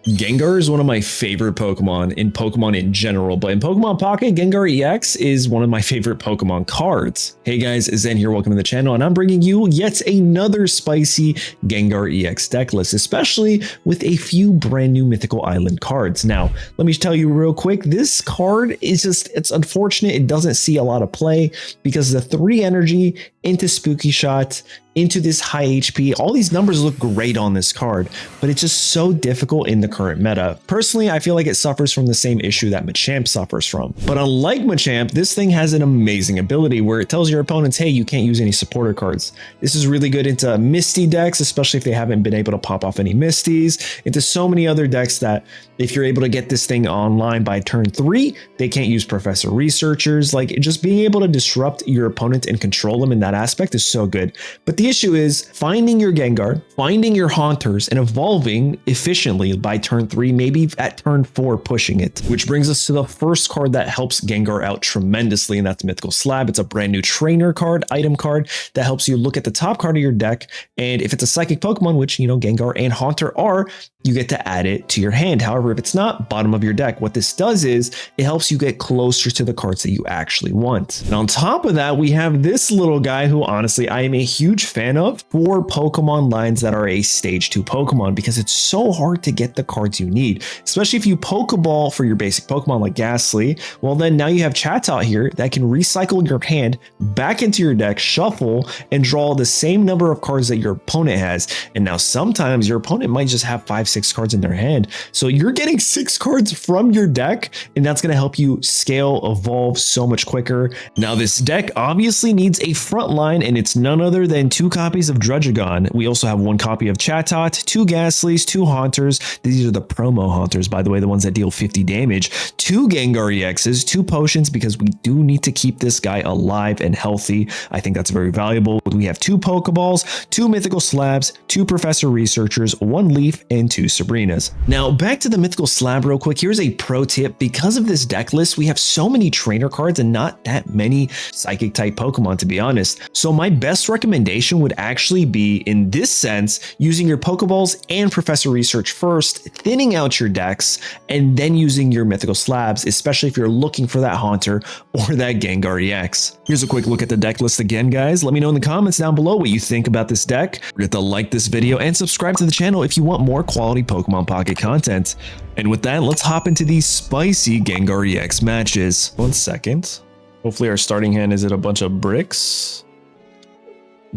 Gengar is one of my favorite Pokemon in Pokemon in general, but in Pokemon Pocket, Gengar EX is one of my favorite Pokemon cards. Hey guys, Zen here, welcome to the channel, and I'm bringing you yet another spicy Gengar EX deck list, especially with a few brand new Mythical Island cards. Now, let me tell you real quick, this card is it's unfortunate it doesn't see a lot of play because the 3 energy into Spooky Shot, into this high HP. All these numbers look great on this card, but it's just so difficult in the current meta. Personally, I feel like it suffers from the same issue that Machamp suffers from. But unlike Machamp, this thing has an amazing ability where it tells your opponents, hey, you can't use any supporter cards. This is really good into Misty decks, especially if they haven't been able to pop off any Misties, into so many other decks that if you're able to get this thing online by turn 3, they can't use Professor Researchers. Like, just being able to disrupt your opponent and control them in that aspect is so good. But the issue is finding your Gengar, finding your Haunters, and evolving efficiently by turn 3, maybe at turn 4 pushing it. Which brings us to the first card that helps Gengar out tremendously, and that's Mythical Slab. It's a brand new trainer card, item card, that helps you look at the top card of your deck, and if it's a psychic Pokemon, which, you know, Gengar and Haunter are, you get to add it to your hand. However, if it's not, bottom of your deck. What this does is it helps you get closer to the cards that you actually want. And on top of that, we have this little guy who honestly I am a huge fan of for Pokemon lines that are a stage 2 Pokemon, because it's so hard to get the cards you need, especially if you Pokeball for your basic Pokemon like Ghastly. Well, then now you have Chatot here that can recycle your hand back into your deck, shuffle, and draw the same number of cards that your opponent has. And now sometimes your opponent might just have 5-6 cards in their hand. So you're getting 6 cards from your deck, and that's going to help you scale, evolve so much quicker. Now this deck obviously needs a front line, and it's none other than 2 copies of Druddigon. We also have 1 copy of Chatot, 2 Ghastlies, 2 Haunters. These are the promo Haunters, by the way, the ones that deal 50 damage. 2 Gengar EXs, 2 potions, because we do need to keep this guy alive and healthy. I think that's very valuable. We have 2 Pokeballs, 2 Mythical Slabs, 2 Professor Researchers, 1 Leaf, and 2 Sabrinas. Now back to the Mythical Slab real quick. Here's a pro tip. Because of this deck list, we have so many trainer cards and not that many psychic type Pokemon, to be honest. So my best recommendation would actually be, in this sense, using your Pokeballs and Professor Research first, thinning out your decks, and then using your Mythical Slabs, especially if you're looking for that Haunter or that Gengar EX. Here's a quick look at the deck list again, guys. Let me know in the comments down below what you think about this deck. Forget to like this video and subscribe to the channel if you want more quality Pokemon Pocket content. And with that, let's hop into these spicy Gengar EX matches. 1 second. Hopefully our starting hand isn't a bunch of bricks.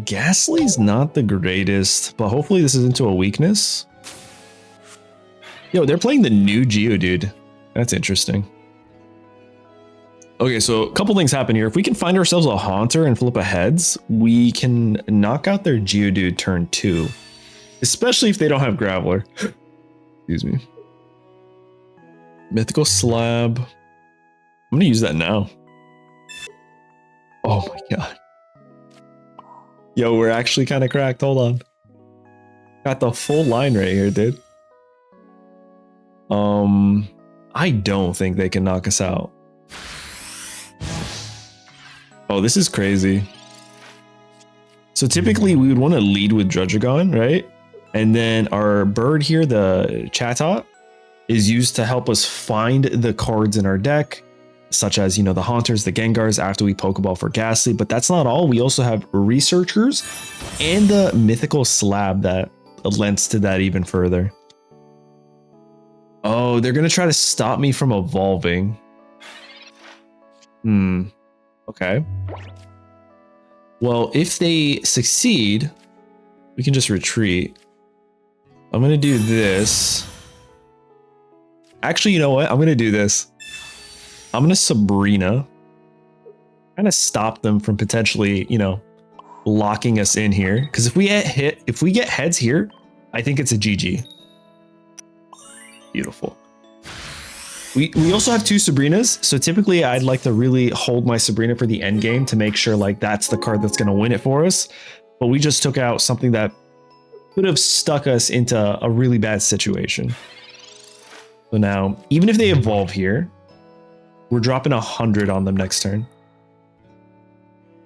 Ghastly's not the greatest, but hopefully this is into a weakness. Yo, they're playing the new Geodude. That's interesting. Okay, so a couple things happen here. If we can find ourselves a Haunter and flip a heads, we can knock out their Geodude turn 2. Especially if they don't have Graveler. Excuse me. Mythical Slab. I'm gonna use that now. Oh my god. Yo, we're actually kind of cracked. Hold on. Got the full line right here, dude. I don't think they can knock us out. Oh, this is crazy. So typically we would want to lead with Druddigon, right? And then our bird here, the Chatot, is used to help us find the cards in our deck, such as, you know, the Haunters, the Gengars, after we Pokeball for Ghastly. But that's not all. We also have Researchers and the Mythical Slab that lends to that even further. Oh, they're going to try to stop me from evolving. Okay. Well, if they succeed, we can just retreat. I'm going to do this. Actually, you know what? I'm going to do this. I'm going to Sabrina. Kind of stop them from potentially, you know, locking us in here. Because if we get heads here, I think it's a GG. Beautiful. We also have 2 Sabrinas, so typically I'd like to really hold my Sabrina for the end game to make sure like that's the card that's going to win it for us. But we just took out something that could have stuck us into a really bad situation. So now, even if they evolve here, we're dropping 100 on them next turn.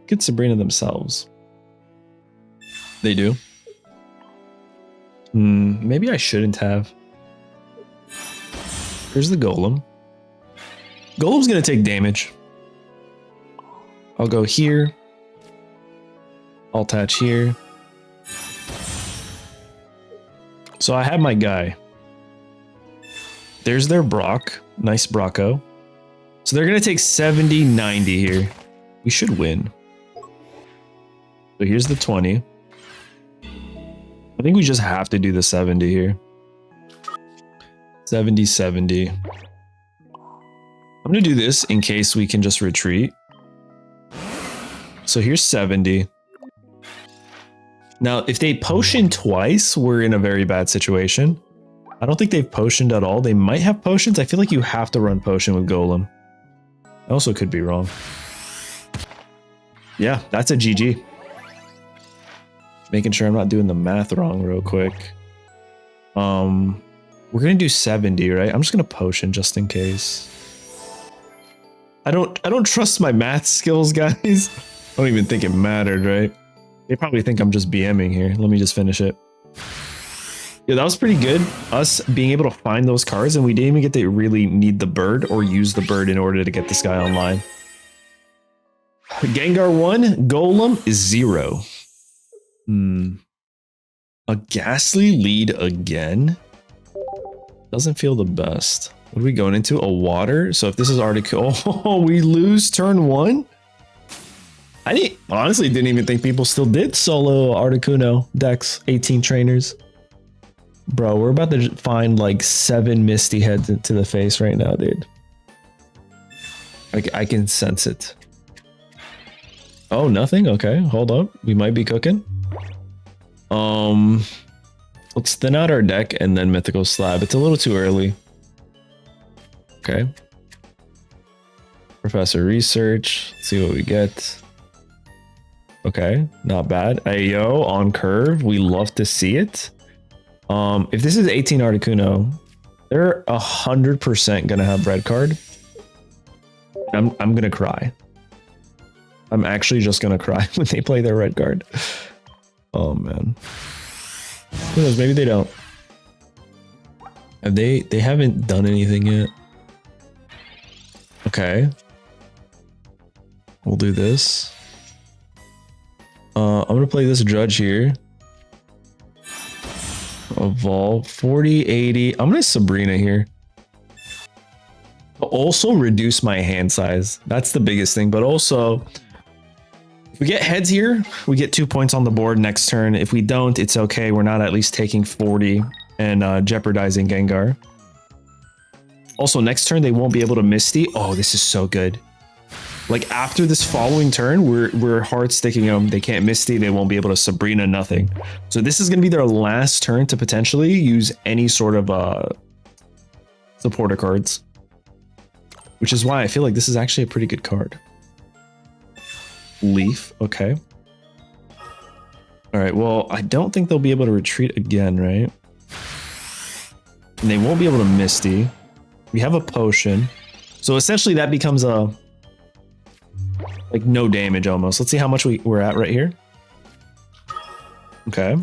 Get Sabrina themselves. They do. Maybe I shouldn't have. Here's the Golem. Golem's gonna take damage. I'll go here. I'll attach here. So I have my guy. There's their Brock. Nice Brocco. So they're gonna take 70, 90 here. We should win. So here's the 20. I think we just have to do the 70 here. 70, 70. I'm gonna do this in case we can just retreat. So here's 70. Now, if they potion twice, we're in a very bad situation. I don't think they've potioned at all. They might have potions. I feel like you have to run potion with Golem. I also could be wrong. Yeah, that's a GG. Making sure I'm not doing the math wrong real quick. We're gonna do 70, right? I'm just gonna potion just in case. I don't trust my math skills, guys. I don't even think it mattered, right? They probably think I'm just BMing here. Let me just finish it. Yeah, that was pretty good. Us being able to find those cards, and we didn't even get to really need the bird or use the bird in order to get this guy online. Gengar 1, Golem is 0. A Ghastly lead again? Doesn't feel the best. What are we going into? A water? So if this is Articuno, oh, we lose turn 1? I honestly didn't even think people still did solo Articuno decks, 18 trainers. Bro, we're about to find like 7 Misty heads into the face right now, dude. I can sense it. Oh, nothing? Okay, hold up. We might be cooking. Let's thin out our deck and then Mythical Slab. It's a little too early. Okay. Professor Research. Let's see what we get. Okay, not bad. Ayo, on curve. We love to see it. If this is 18 Articuno, they're 100% gonna have red card. I'm gonna cry. I'm actually just gonna cry when they play their red card. Oh man. Who knows? Maybe they don't. Have they haven't done anything yet. Okay. We'll do this. I'm gonna play this Judge here. Evolve 40, 80. I'm gonna Sabrina here. But also reduce my hand size. That's the biggest thing. But also, if we get heads here, we get 2 points on the board next turn. If we don't, it's okay. We're not at least taking 40 and jeopardizing Gengar. Also, next turn, they won't be able to Misty. Oh, this is so good. Like, after this following turn, we're hard sticking them. They can't Misty. They won't be able to Sabrina, nothing. So this is going to be their last turn to potentially use any sort of supporter cards. Which is why I feel like this is actually a pretty good card. Leaf, okay. All right, well, I don't think they'll be able to retreat again, right? And they won't be able to Misty. We have a potion. So essentially that becomes a... like no damage almost. Let's see how much we're at right here. Okay.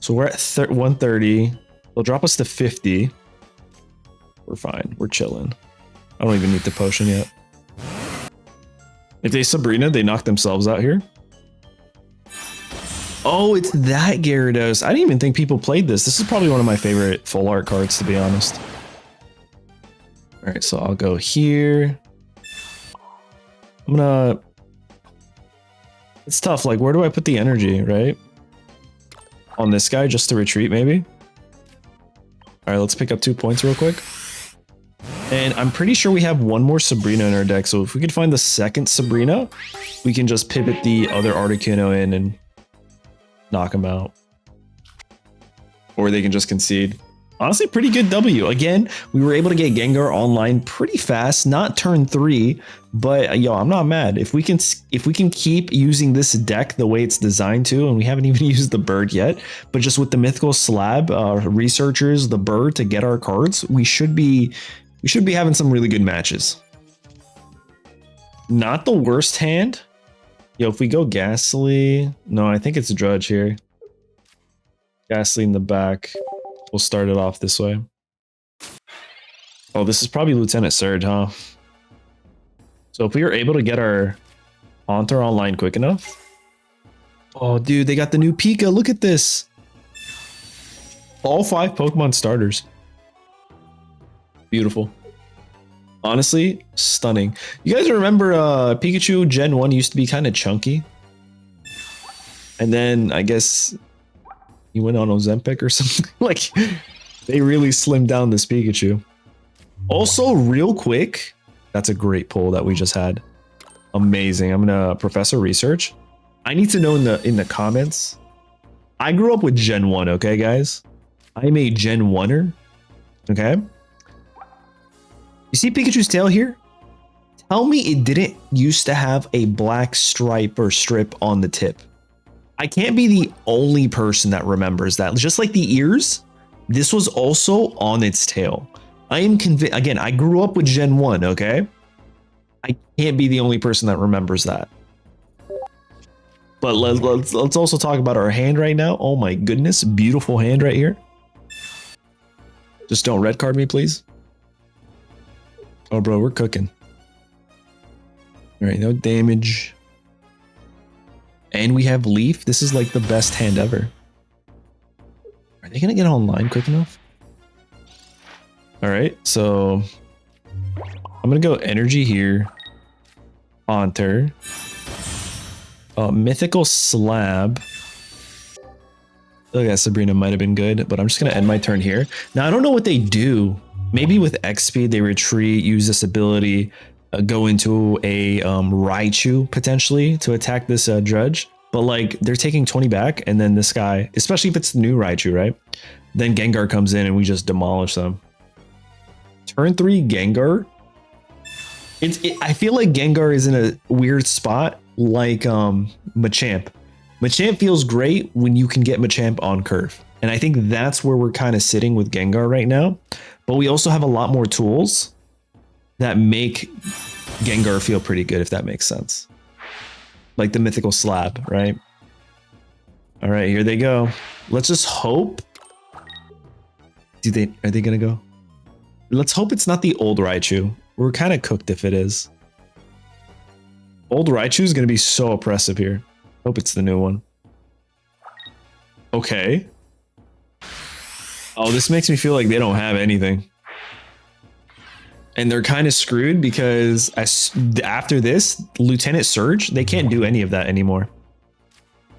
So we're at 130. They'll drop us to 50. We're fine. We're chilling. I don't even need the potion yet. If they Sabrina, they knock themselves out here. Oh, it's that Gyarados. I didn't even think people played this. This is probably one of my favorite full art cards, to be honest. All right, so I'll go here. I'm gonna... It's tough. Like, where do I put the energy, right? On this guy, just to retreat, maybe? All right, let's pick up 2 points real quick. And I'm pretty sure we have one more Sabrina in our deck. So if we could find the second Sabrina, we can just pivot the other Articuno in and knock him out. Or they can just concede. Honestly, pretty good W. Again, we were able to get Gengar online pretty fast, not turn 3, but yo, I'm not mad. If we can keep using this deck the way it's designed to, and we haven't even used the bird yet, but just with the Mythical Slab, researchers, the bird to get our cards, we should be having some really good matches. Not the worst hand. Yo, if we go Ghastly, no, I think it's a Drudge here. Ghastly in the back. We'll start it off this way. Oh, this is probably Lieutenant Surge, huh? So if we were able to get our Haunter online quick enough. Oh, dude, they got the new Pika. Look at this. All 5 Pokemon starters. Beautiful. Honestly, stunning. You guys remember Pikachu Gen 1 used to be kind of chunky? And then I guess he went on Ozempic or something. Like, they really slimmed down this Pikachu. Also, real quick, that's a great pull that we just had. Amazing. I'm gonna Professor Research. I need to know in the comments. I grew up with Gen 1, okay, guys? I'm a Gen 1er. Okay. You see Pikachu's tail here? Tell me it didn't used to have a black stripe or strip on the tip. I can't be the only person that remembers that. Just like the ears, this was also on its tail. I am convinced. Again, I grew up with Gen 1, okay? I can't be the only person that remembers that. But let's also talk about our hand right now. Oh my goodness, beautiful hand right here. Just don't red card me, please. Oh, bro, we're cooking. All right, no damage. And we have Leaf. This is like the best hand ever. Are they gonna get online quick enough? All right, so I'm gonna go Energy here. Haunter. Mythical Slab. Oh yeah, Sabrina might have been good, but I'm just gonna end my turn here. Now I don't know what they do. Maybe with X speed they retreat, use this ability, go into a Raichu potentially to attack this Judge. But like they're taking 20 back, and then this guy, especially if it's the new Raichu, right? Then Gengar comes in and we just demolish them. Turn 3 Gengar. I feel like Gengar is in a weird spot, like Machamp. Machamp feels great when you can get Machamp on curve. And I think that's where we're kind of sitting with Gengar right now. But we also have a lot more tools that make Gengar feel pretty good, if that makes sense. Like the Mythical Slab, right? All right, here they go. Let's just hope. Are they gonna go? Let's hope it's not the old Raichu. We're kind of cooked if it is. Old Raichu is gonna be so oppressive here. Hope it's the new one. Okay. Oh, this makes me feel like they don't have anything. And they're kind of screwed because after this, Lieutenant Surge, they can't do any of that anymore.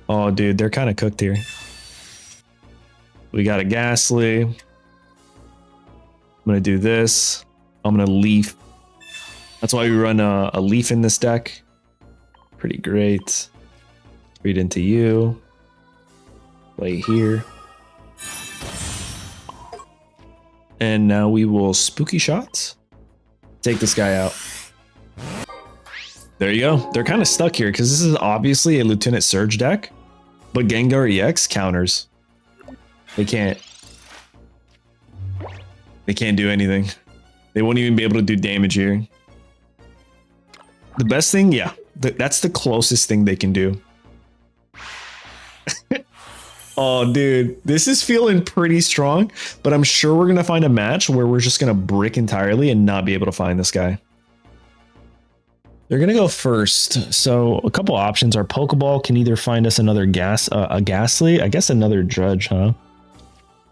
Oh, dude, they're kind of cooked here. We got a Ghastly. I'm going to do this. I'm going to Leaf. That's why we run a Leaf in this deck. Pretty great. Read into you. Play here. And now we will Spooky Shots. Take this guy out. There you go. They're kind of stuck here because this is obviously a Lieutenant Surge deck, but Gengar EX counters. They can't do anything. They won't even be able to do damage here. The best thing, yeah, that's the closest thing they can do. Oh, dude, this is feeling pretty strong, but I'm sure we're going to find a match where we're just going to brick entirely and not be able to find this guy. They're going to go first. So a couple options. Our Pokeball can either find us another a Ghastly, I guess another Judge, huh?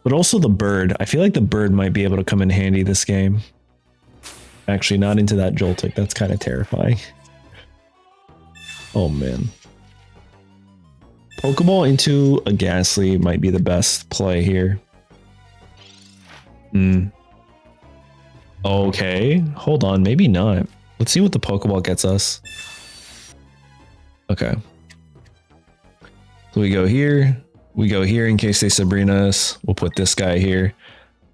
But also the Bird. I feel like the Bird might be able to come in handy this game. Actually, not into that Joltic. That's kind of terrifying. Oh, man. Pokeball into a Ghastly might be the best play here. Okay, hold on, maybe not. Let's see what the Pokeball gets us. Okay. So we go here in case they Sabrina us. We'll put this guy here.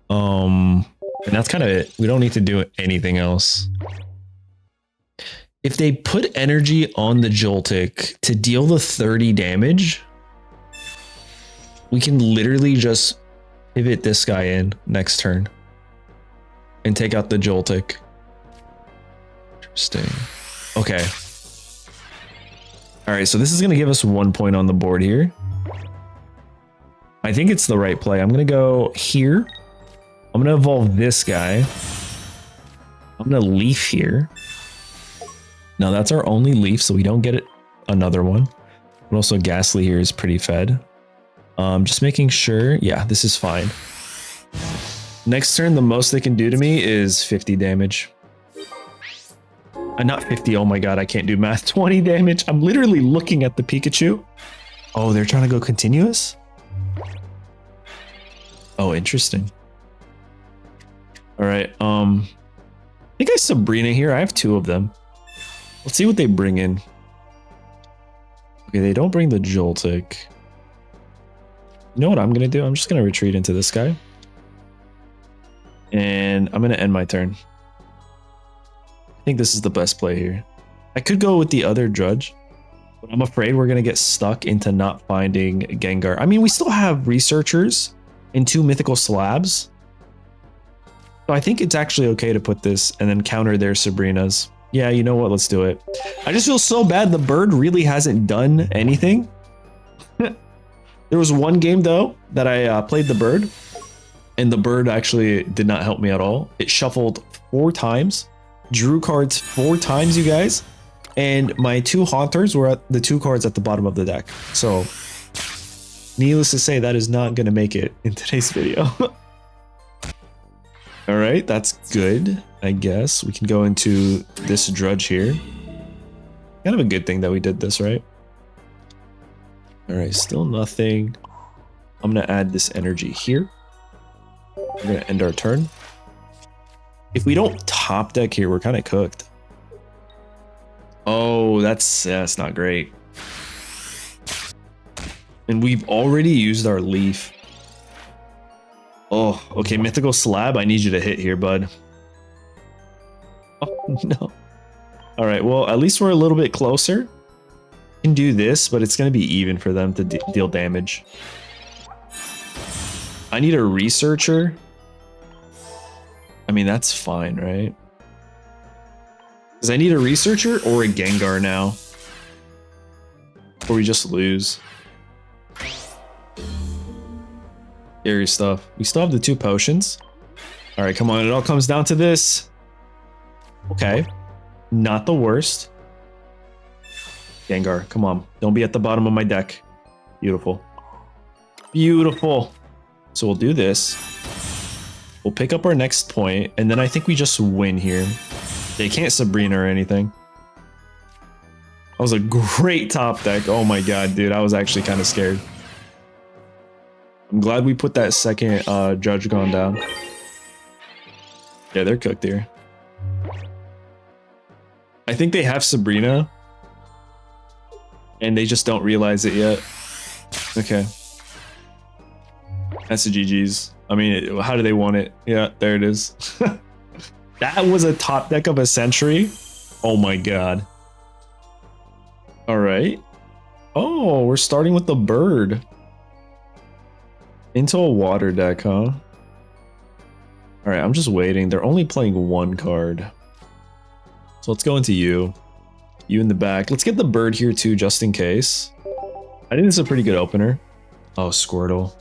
And that's kind of it. We don't need to do anything else. If they put energy on the Joltic to deal the 30 damage, we can literally just pivot this guy in next turn and take out the Joltic. Interesting. Okay. All right, so this is going to give us 1 point on the board here. I think it's the right play. I'm going to go here. I'm going to evolve this guy. I'm gonna leaf here. Now that's our only leaf, so we don't get another one. But also Ghastly here is pretty fed. Just making sure. Yeah, this is fine. Next turn, the most they can do to me is 50 damage. Not 50. Oh my god, I can't do math. 20 damage. I'm literally looking at the Pikachu. Oh, they're trying to go continuous? Oh, interesting. All right. I think I Sabrina here. I have 2 of them. Let's see what they bring in. Okay, they don't bring the Joltic. You know what I'm gonna do? I'm just gonna retreat into this guy. And I'm gonna end my turn. I think this is the best play here. I could go with the other Drudge, but I'm afraid we're gonna get stuck into not finding Gengar. I mean, we still have researchers and 2 mythical slabs. So I think it's actually okay to put this and then counter their Sabrinas. Yeah, you know what? Let's do it. I just feel so bad. The bird really hasn't done anything. There was one game though that I played the bird, and the bird actually did not help me at all. It shuffled 4 times, drew cards 4 times, you guys, and my 2 Haunters were at the 2 cards at the bottom of the deck. So, needless to say, that is not going to make it in today's video. All right, that's good. I guess we can go into this Drudge here. Kind of a good thing that we did this, right? All right, still nothing. I'm going to add this energy here. We're going to end our turn. If we don't top deck here, we're kind of cooked. Oh, that's not great. And we've already used our leaf. Oh, okay, Mythical Slab. I need you to hit here, bud. Oh, no. All right, well, at least we're a little bit closer. Can do this, but it's going to be even for them to deal damage. I need a Researcher. I mean, that's fine, right? Because I need a Researcher or a Gengar now. Or we just lose. Scary stuff. We still have the 2 potions. All right, come on. It all comes down to this. Okay. Not the worst. Gengar, come on. Don't be at the bottom of my deck. Beautiful. Beautiful. So we'll do this. We'll pick up our next point, and then I think we just win here. They can't Sabrina or anything. That was a great top deck. Oh my god, dude. I was actually kind of scared. I'm glad we put that second Judge Gone down. Yeah, they're cooked here. I think they have Sabrina, and they just don't realize it yet. Okay. That's the GG's. I mean, how do they want it? Yeah, there it is. That was a top deck of a century. Oh my god. All right. Oh, we're starting with the bird. Into a water deck, huh? All right, I'm just waiting. They're only playing 1 card. So let's go into you. You in the back. Let's get the bird here too, just in case. I think this is a pretty good opener. Oh, Squirtle.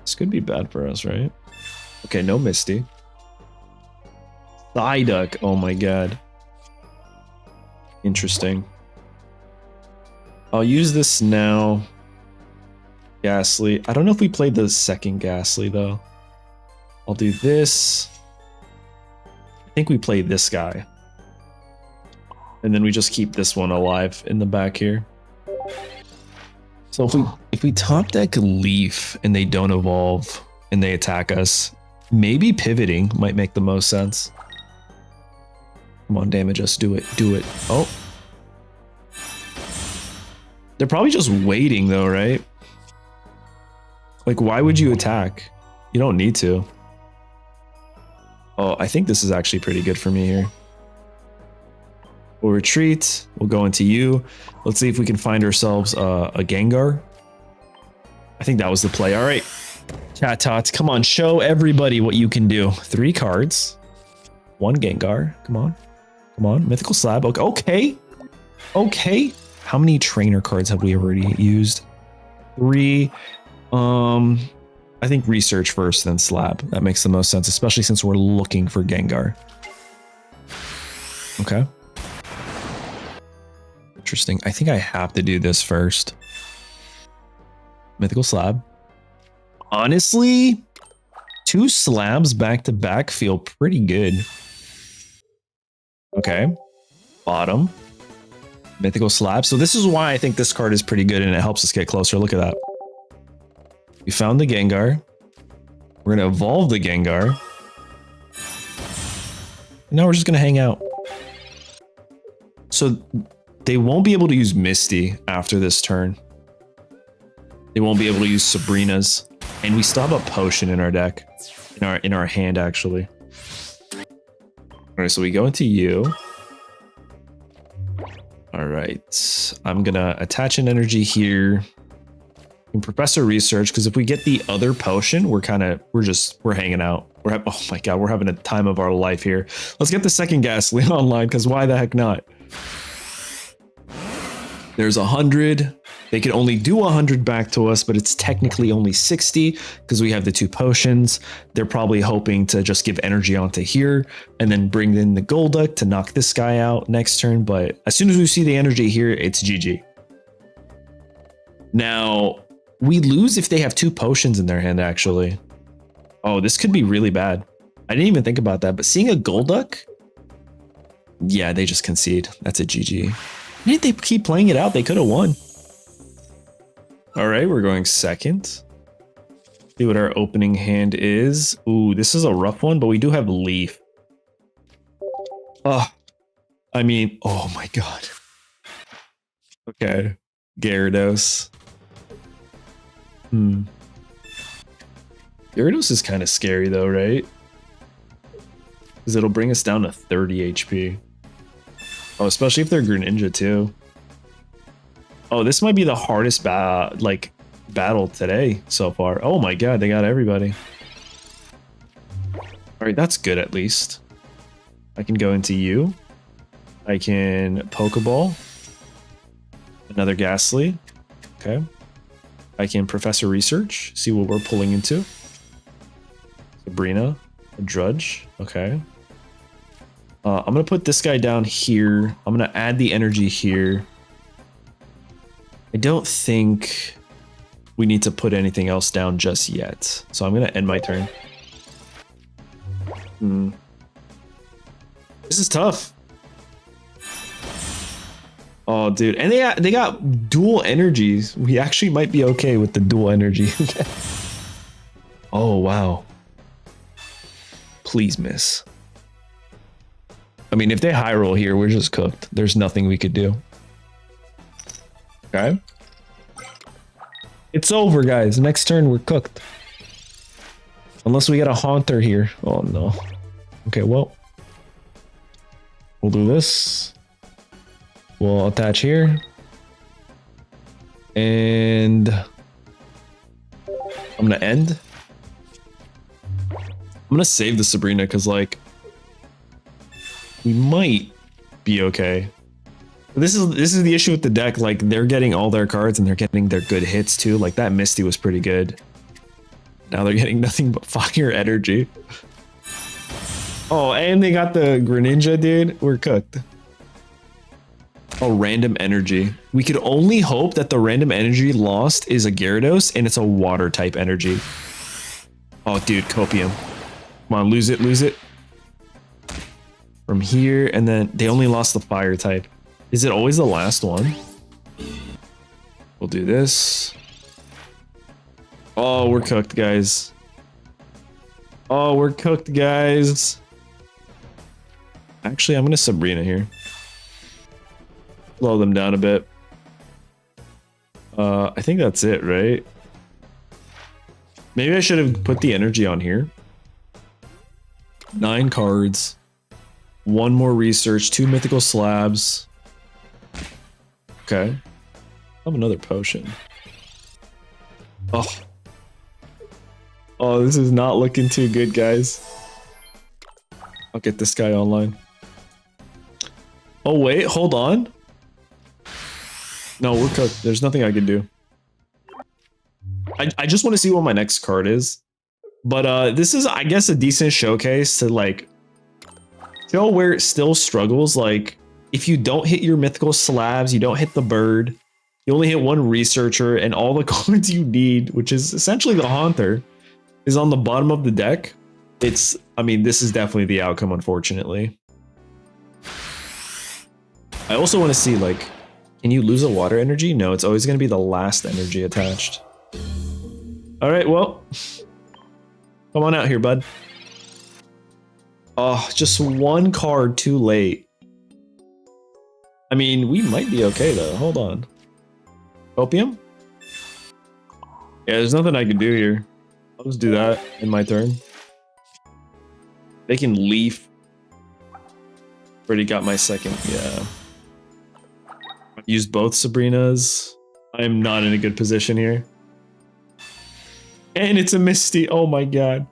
This could be bad for us, right? Okay, no Misty. Psyduck. Oh my god. Interesting. I'll use this now. Ghastly. I don't know if we played the second Ghastly though. I'll do this. I think we played this guy. And then we just keep this one alive in the back here. So if we top deck Leaf and they don't evolve and they attack us, maybe pivoting might make the most sense. Come on, damage us. Do it. Do it. Oh. They're probably just waiting though, right? Like, why would you attack? You don't need to. Oh, I think this is actually pretty good for me here. We'll retreat. We'll go into you. Let's see if we can find ourselves a Gengar. I think that was the play. All right. Chatot, come on. Show everybody what you can do. 3 cards. 1 Gengar. Come on. Come on. Mythical Slab. Okay. Okay. Okay. How many trainer cards have we already used? 3. I think research first, then slab. That makes the most sense, especially since we're looking for Gengar. Okay. Interesting. I think I have to do this first. Mythical Slab. Honestly, 2 slabs back to back feel pretty good. Okay. Bottom. Mythical Slab. So this is why I think this card is pretty good and it helps us get closer. Look at that. We found the Gengar. We're going to evolve the Gengar. And now we're just going to hang out. So they won't be able to use Misty after this turn. They won't be able to use Sabrina's. And we still have a potion in our deck. In our hand, actually. Alright, so we go into you. Alright. I'm gonna attach an energy here. And Professor Research, because if we get the other potion, we're hanging out. Oh my god, we're having a time of our life here. Let's get the second Ghastly online, because why the heck not? There's 100. They can only do 100 back to us, but it's technically only 60 because we have the 2 potions. They're probably hoping to just give energy onto here and then bring in the Golduck to knock this guy out next turn. But as soon as we see the energy here, it's GG. Now, we lose if they have 2 potions in their hand, actually. Oh, this could be really bad. I didn't even think about that, but seeing a Golduck, yeah, they just concede. That's a GG. Didn't they keep playing it out? They could have won. All right, we're going second. See what our opening hand is. Ooh, this is a rough one, but we do have Leaf. Oh, I mean, oh my god. Okay, Gyarados. Gyarados is kind of scary though, right? Because it'll bring us down to 30 HP. Oh, especially if they're Greninja too. Oh, this might be the hardest battle today so far. Oh my god, they got everybody. Alright, that's good at least. I can go into you. I can Pokeball. Another Ghastly. Okay. I can Professor Research. See what we're pulling into. Sabrina. A Drudge. Okay. I'm going to put this guy down here. I'm going to add the energy here. I don't think we need to put anything else down just yet. So I'm going to end my turn. This is tough. Oh, dude. And they got dual energies. We actually might be okay with the dual energy. Oh, wow. Please miss. I mean, if they high roll here, we're just cooked. There's nothing we could do. Okay. It's over, guys. Next turn, we're cooked. Unless we get a Haunter here. Oh, no. Okay, well. We'll do this. We'll attach here. And I'm going to end. I'm going to save the Sabrina because, like, we might be okay. This is the issue with the deck. Like, they're getting all their cards and they're getting their good hits too. Like, that Misty was pretty good. Now they're getting nothing but fire energy. Oh, and they got the Greninja, dude. We're cooked. Oh, random energy. We could only hope that the random energy lost is a Gyarados and it's a water type energy. Oh, dude, Copium. Come on, lose it, lose it. From here, and then they only lost the fire type. Is it always the last one? We'll do this. Oh, we're cooked, guys. Oh, we're cooked, guys. Actually, I'm gonna Sabrina here. Slow them down a bit. I think that's it, right? Maybe I should have put the energy on here. 9 cards. 1 more research, 2 mythical slabs. Okay. I have another potion. Oh. Oh, this is not looking too good, guys. I'll get this guy online. Oh, wait, hold on. No, we're cooked. There's nothing I can do. I just want to see what my next card is. But this is, I guess, a decent showcase to like show where it still struggles. Like if you don't hit your mythical slabs, you don't hit the bird, you only hit one researcher, and all the cards you need, which is essentially the Haunter, is on the bottom of the deck. It's, I mean, this is definitely the outcome, unfortunately. I also want to see, like, can you lose a water energy? No, it's always going to be the last energy attached. All right, well, come on out here, bud. Oh, just one card too late. I mean, we might be okay, though. Hold on. Opium? Yeah, there's nothing I can do here. I'll just do that in my turn. They can leaf. Already got my second, yeah. Used both Sabrinas. I am not in a good position here. And it's a Misty. Oh my god.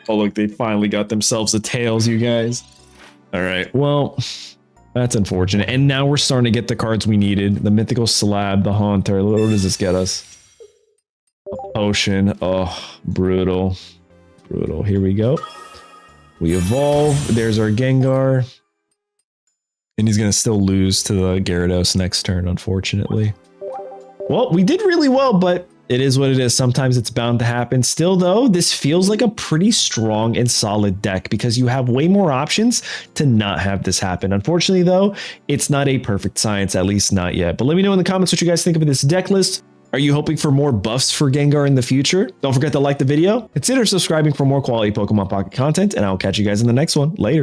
Oh look, they finally got themselves a Tails, you guys. Alright, well, that's unfortunate. And now we're starting to get the cards we needed. The Mythical Slab, the Haunter. What does this get us? A Potion. Oh, brutal. Brutal. Here we go. We evolve. There's our Gengar. And he's going to still lose to the Gyarados next turn, unfortunately. Well, we did really well, but it is what it is. Sometimes it's bound to happen. Still, though, this feels like a pretty strong and solid deck because you have way more options to not have this happen. Unfortunately, though, it's not a perfect science, at least not yet. But let me know in the comments what you guys think of this deck list. Are you hoping for more buffs for Gengar in the future? Don't forget to like the video. Consider subscribing for more quality Pokemon Pocket content, and I'll catch you guys in the next one. Later.